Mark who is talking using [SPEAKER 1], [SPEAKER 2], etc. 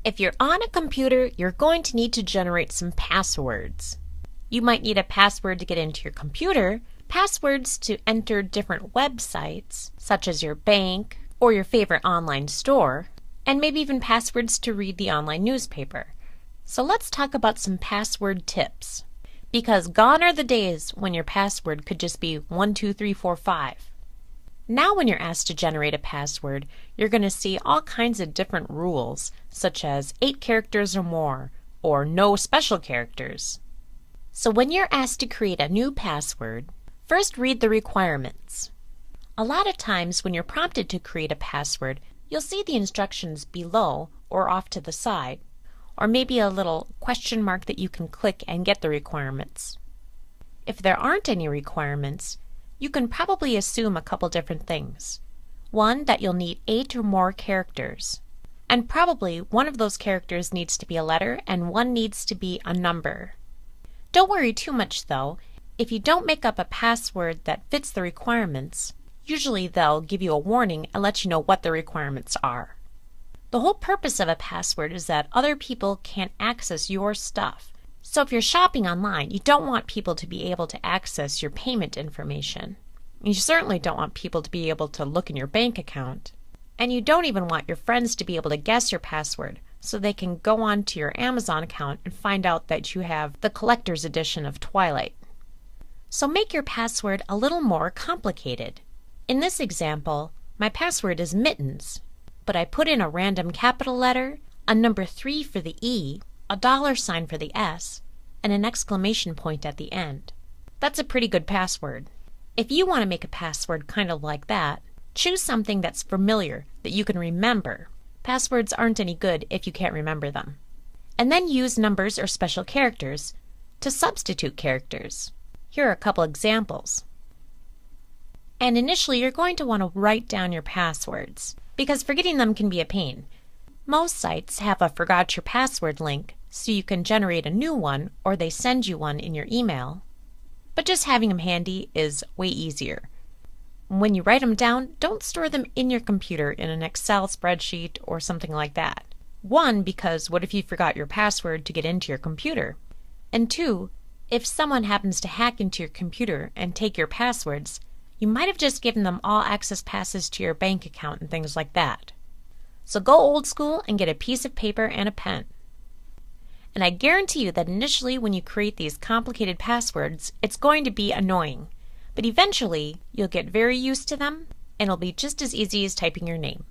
[SPEAKER 1] If you're on a computer, you're going to need to generate some passwords. You might need a password to get into your computer, passwords to enter different websites, such as your bank or your favorite online store, and maybe even passwords to read the online newspaper. So let's talk about some password tips. Because gone are the days when your password could just be 12345. Now when you're asked to generate a password, you're going to see all kinds of different rules, such as 8 characters or more, or no special characters. So when you're asked to create a new password, first read the requirements. A lot of times when you're prompted to create a password, you'll see the instructions below or off to the side, or maybe a little question mark that you can click and get the requirements. If there aren't any requirements, you can probably assume a couple different things. One, that you'll need 8 or more characters. And probably one of those characters needs to be a letter and one needs to be a number. Don't worry too much though. If you don't make up a password that fits the requirements, usually they'll give you a warning and let you know what the requirements are. The whole purpose of a password is that other people can't access your stuff. So if you're shopping online, you don't want people to be able to access your payment information. You certainly don't want people to be able to look in your bank account. And you don't even want your friends to be able to guess your password so they can go on to your Amazon account and find out that you have the collector's edition of Twilight. So make your password a little more complicated. In this example, my password is Mittens, but I put in a random capital letter, a number 3 for the E, a $sign for the S, and an exclamation point at the end. That's a pretty good password. If you want to make a password kind of like that, choose something that's familiar, that you can remember. Passwords aren't any good if you can't remember them. And then use numbers or special characters to substitute characters. Here are a couple examples. And initially you're going to want to write down your passwords, because forgetting them can be a pain. Most sites have a forgot your password link, so you can generate a new one or they send you one in your email. But just having them handy is way easier. When you write them down, don't store them in your computer in an Excel spreadsheet or something like that. 1, because what if you forgot your password to get into your computer? And 2, if someone happens to hack into your computer and take your passwords, you might have just given them all access passes to your bank account and things like that. So go old school and get a piece of paper and a pen. And I guarantee you that initially when you create these complicated passwords, it's going to be annoying. But eventually, you'll get very used to them and it'll be just as easy as typing your name.